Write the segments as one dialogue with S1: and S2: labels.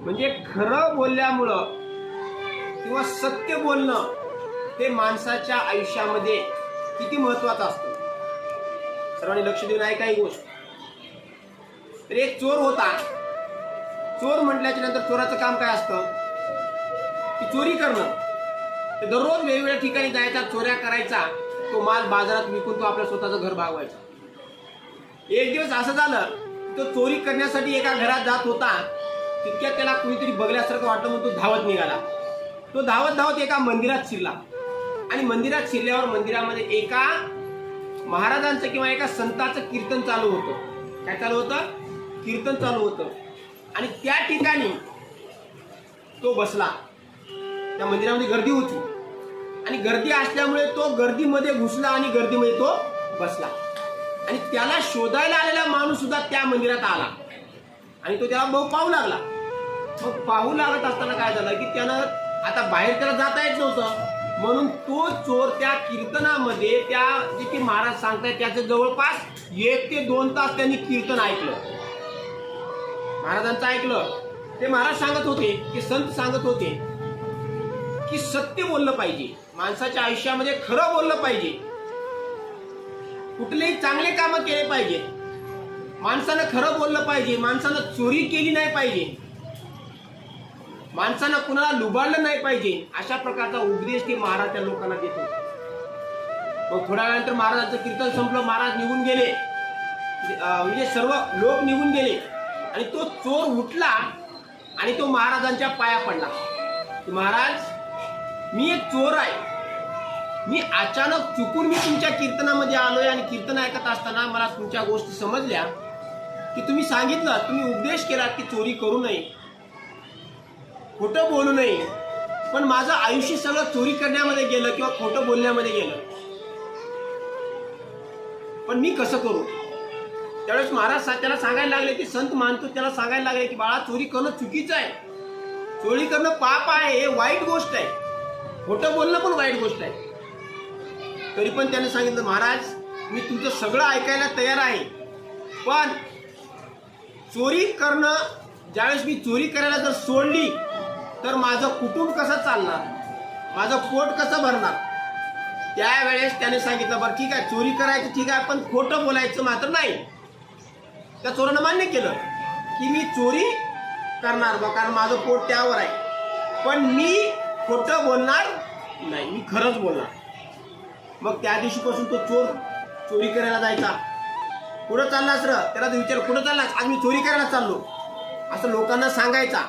S1: म्हणजे खरं बोलल्यामुळं किंवा सत्य बोलणं हे माणसाच्या आयुष्यामध्ये किती महत्वाचं असतं. सर्वांनी लक्ष देऊन आहे काही गोष्ट. तर एक चोर होता. चोर म्हटल्याच्या नंतर चोराचं काम काय असतं की चोरी करणं. ते दररोज वेगवेगळ्या ठिकाणी जायचा, चोऱ्या करायचा, तो माल बाजारात विकून तो आपल्या स्वतःचं घर भागवायचा. एक दिवस असं झालं, तो चोरी करण्यासाठी एका घरात जात होता. तितक्यात त्याला कुणीतरी बघल्यासारखं वाटलं म्हणून तो धावत निघाला. तो धावत धावत एका मंदिरात शिरला आणि मंदिरात शिरल्यावर मंदिरामध्ये एका महाराजांचं किंवा एका संताचं कीर्तन चालू होतं. काय चालू होतं? कीर्तन चालू होतं. आणि त्या ठिकाणी तो बसला. त्या मंदिरामध्ये गर्दी होती आणि गर्दी असल्यामुळे तो गर्दीमध्ये घुसला आणि गर्दीमध्ये तो बसला. आणि त्याला शोधायला आलेला माणूस सुद्धा त्या मंदिरात आला आणि तो त्याला बहु पाहू लागला. मग पाहू लागत असताना काय झालं की त्यानं आता बाहेर त्याला जाता येत नव्हतं, म्हणून तो चोर त्या कीर्तनामध्ये त्या जे की महाराज सांगतायत त्याचं जवळपास 1 ते 2 तास त्यांनी कीर्तन ऐकलं. महाराजांचं ऐकलं. ते महाराज सांगत होते की संत सांगत होते की सत्य बोललं पाहिजे, माणसाच्या आयुष्यामध्ये खरं बोललं पाहिजे, कुठलेही चांगले कामं केले पाहिजे, माणसानं खरं बोललं पाहिजे, माणसानं चोरी केली नाही पाहिजे, माणसानं कुणाला लुबाडलं नाही पाहिजे. अशा प्रकारचा उपदेश ते महाराज त्या लोकांना देत होते. मग थोड्या वेळानंतर महाराजांचं कीर्तन संपलं. महाराज निघून गेले, म्हणजे सर्व लोक निघून गेले आणि तो चोर उठला आणि तो महाराजांच्या पाया पडला की महाराज, मी एक चोर आहे. मी अचानक चुकून मी तुमच्या कीर्तनामध्ये आलोय आणि कीर्तन ऐकत असताना मला तुमच्या गोष्टी समजल्या की तुम्ही सांगितलं, तुम्ही उपदेश केला की चोरी करू नये, खोटं बोलू नये. पण माझं आयुष्य सगळं चोरी करण्यामध्ये गेलं किंवा खोटं बोलण्यामध्ये गेलं. पण मी कसं करू? त्यावेळेस महाराज त्याला सांगायला लागले की संत मानतो त्याला सांगायला लागले की बाळा, चोरी करणं चुकीचं आहे, चोरी करणं पाप आहे, हे वाईट गोष्ट आहे, खोटं बोलणं पण वाईट गोष्ट आहे. तरी पण त्याने सांगितलं, महाराज मी तुमचं सगळं ऐकायला तयार आहे, पण चोरी करणं, ज्यावेळेस मी चोरी करायला जर सोडली तर माझं कुटुंब कसं चालणार, माझं पोट कसं भरणार. त्यावेळेस त्याने सांगितलं, बरं ठीक आहे, चोरी करायचं ठीक आहे, पण खोटं बोलायचं मात्र नाही. त्या चोरानं मान्य केलं की मी चोरी करणार बा, कारण माझं पोट त्यावर आहे, पण मी खोटं बोलणार नाही, मी खरंच बोलणार. मग त्या दिवशीपासून तो चोर चोरी करायला जायचा. कुठं चाललास र? त्याला विचार, कुठं चाललास? आज मी चोरी करायला चाललो, असं लोकांना सांगायचा.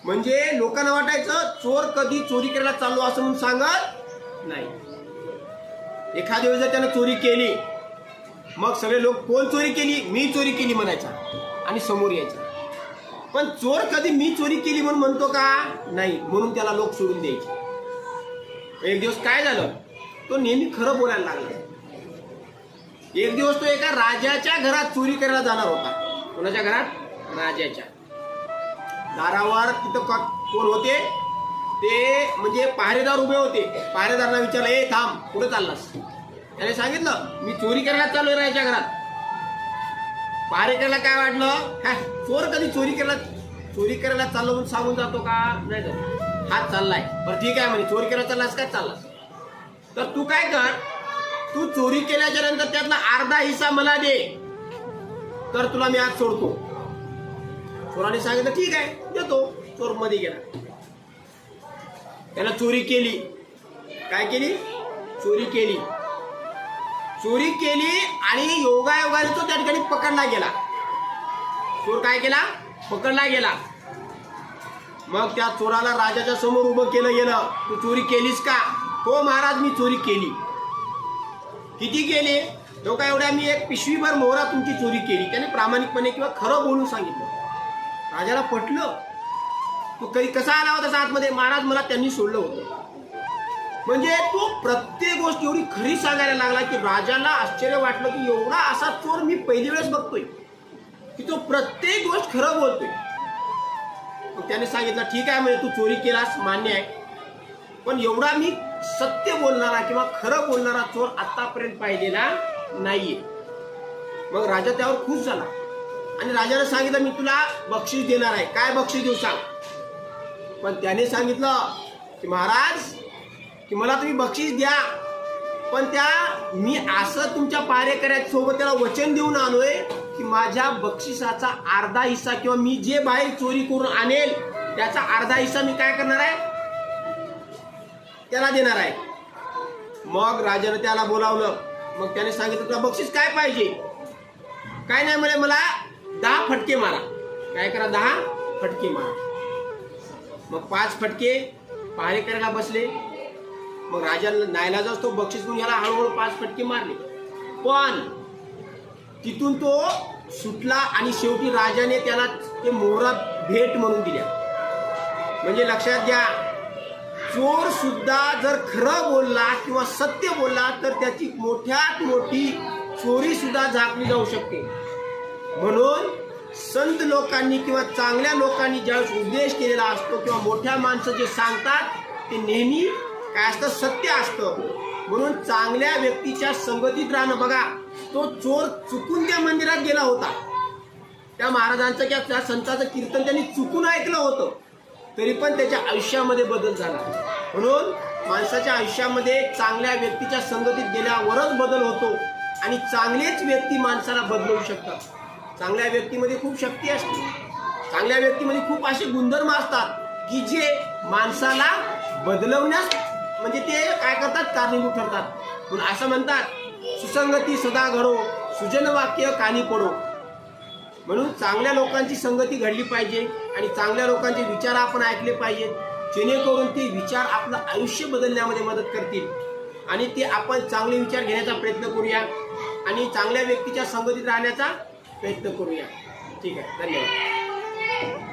S1: म्हणजे लोकांना वाटायचं चोर कधी चोरी करायला चाललो असं म्हणून सांगत नाही. एखाद्या वेळेस जर त्यानं चोरी केली, मग सगळे लोक कोण चोरी केली? मी चोरी केली म्हणायचा आणि समोर यायचा. पण चोर कधी मी चोरी केली म्हणून म्हणतो का? नाही. म्हणून त्याला लोक सोडून द्यायचे. एक दिवस काय झालं, तो नेहमी खरं बोलायला लागला. एक दिवस तो एका राजाच्या घरात चोरी करायला जाणार होता. कोणाच्या घरात? राजाच्या. दारावर तिथं कोण होते? ते म्हणजे पहारेदार उभे होते. पहारेदारांना विचारलं, ए थांब, कुठं चाललास? त्याने सांगितलं, मी चोरी करायला चाललोय राजाच्या घरात. पहारेकरला काय वाटलं, चोर कधी चोरी करायला चाललो म्हणून सांगून जातो का? नाही जातो. हात चाललाय, बरं ठीक आहे म्हणे, चोरी करायला चाललास काय? चाललास तर तू काय कर, तू चोरी केल्याच्या नंतर त्यातला अर्धा हिस्सा मला दे, तर तुला मी आज सोडतो. चोराने सांगितलं ठीक आहे, देतो. चोर मध्ये गेला. त्याला चोरी केली. काय केली? चोरी केली. चोरी केली आणि योगायोगाने तो त्या ठिकाणी पकडला गेला. चोर काय केला? पकडला गेला. मग त्या चोराला राजाच्या समोर उभं केलं गेलं. तू चोरी केलीस का? हो महाराज, मी चोरी केली. किती केली? तो काय एवढ्या, मी 1 पिशवीभर मोहरा तुमची चोरी केली. त्याने प्रामाणिकपणे किंवा खरं बोलून सांगितलं. राजाला पटलं. तो कसा आला होता आतमध्ये? महाराज मला त्यांनी सोडलं होतं. म्हणजे तो प्रत्येक गोष्ट एवढी खरी सांगायला लागला की राजाला आश्चर्य वाटलं की एवढा असा चोर मी पहिली वेळेस बघतोय की तो प्रत्येक गोष्ट खरं बोलतोय. मग त्याने सांगितलं ठीक आहे, म्हणजे तू चोरी केलास मान्य आहे, पण एवढा मी सत्य बोलणारा किंवा खरं बोलणारा चोर आतापर्यंत पाहिलेला नाहीये. मग राजा त्यावर खुश झाला आणि राजाने सांगितलं, मी तुला बक्षीस देणार आहे. काय बक्षीस देऊ सांग? पण त्याने सांगितलं की महाराज की मला तुम्ही बक्षीस द्या, पण मी असं तुमच्या पारेकऱ्यासोबत त्याला वचन देऊन आलोय की माझ्या बक्षिसाचा अर्धा हिस्सा किंवा मी जे बाहेर चोरी करून आणेल त्याचा अर्धा हिस्सा मी काय करणार आहे, त्याला देणार आहे. मग राजाने त्याला बोलावलं. मग त्याने सांगितलं तुला बक्षीस काय पाहिजे. काय नाही म्हणे, मला 10 फटके मारा. काय करा, 10 फटके मारा. मग 5 फटके पहारेकऱ्याला बसले. मग राजाला नाईलाजाच तो बक्षीस म्हणून ह्याला हळूहळू 5 फटके मारले. पण तिथून तो सुटला आणि शेवटी राजाने त्याला ते मोहरा भेट म्हणून दिल्या. म्हणजे लक्षात घ्या, चोर सुद्धा जर खरं बोलला किंवा सत्य बोलला तर त्याची मोठ्यात मोठी चोरी सुद्धा झाकली जाऊ शकते. म्हणून संत लोकांनी किंवा चांगल्या लोकांनी ज्यावेळेस उपदेश केलेला असतो किंवा मोठ्या माणसं जे सांगतात ते नेहमी काय असतं, सत्य असतं. म्हणून चांगल्या व्यक्तीच्या संगतीत राहणं. बघा, तो चोर चुकून त्या मंदिरात गेला होता, त्या महाराजांचं किंवा त्या संतांचं कीर्तन त्यांनी चुकून ऐकलं होतं, तरी पण त्याच्या आयुष्यामध्ये बदल झाला. म्हणून माणसाच्या आयुष्यामध्ये चांगल्या व्यक्तीच्या संगतीत गेल्यावरच बदल होतो आणि चांगलेच व्यक्ती माणसाला बदलवू शकतात. चांगल्या व्यक्तीमध्ये खूप शक्ती असते. चांगल्या व्यक्तीमध्ये खूप असे गुणधर्म असतात की जे माणसाला बदलवण्यास म्हणजे ते काय करतात, कारणीभूत ठरतात. म्हणून असं म्हणतात, सुसंगती सदा घडो, सुजन वाक्य कानी पडो. म्हणून चांगल्या लोकांची संगती घडली पाहिजे आणि चांगल्या लोकांचे विचार आपण ऐकले पाहिजेत, जेणेकरून ते विचार आपलं आयुष्य बदलण्यामध्ये मदत करतील. आणि ते आपण चांगले विचार घेण्याचा प्रयत्न करूया आणि चांगल्या व्यक्तीच्या संगतीत राहण्याचा प्रयत्न करूया. ठीक आहे, धन्यवाद.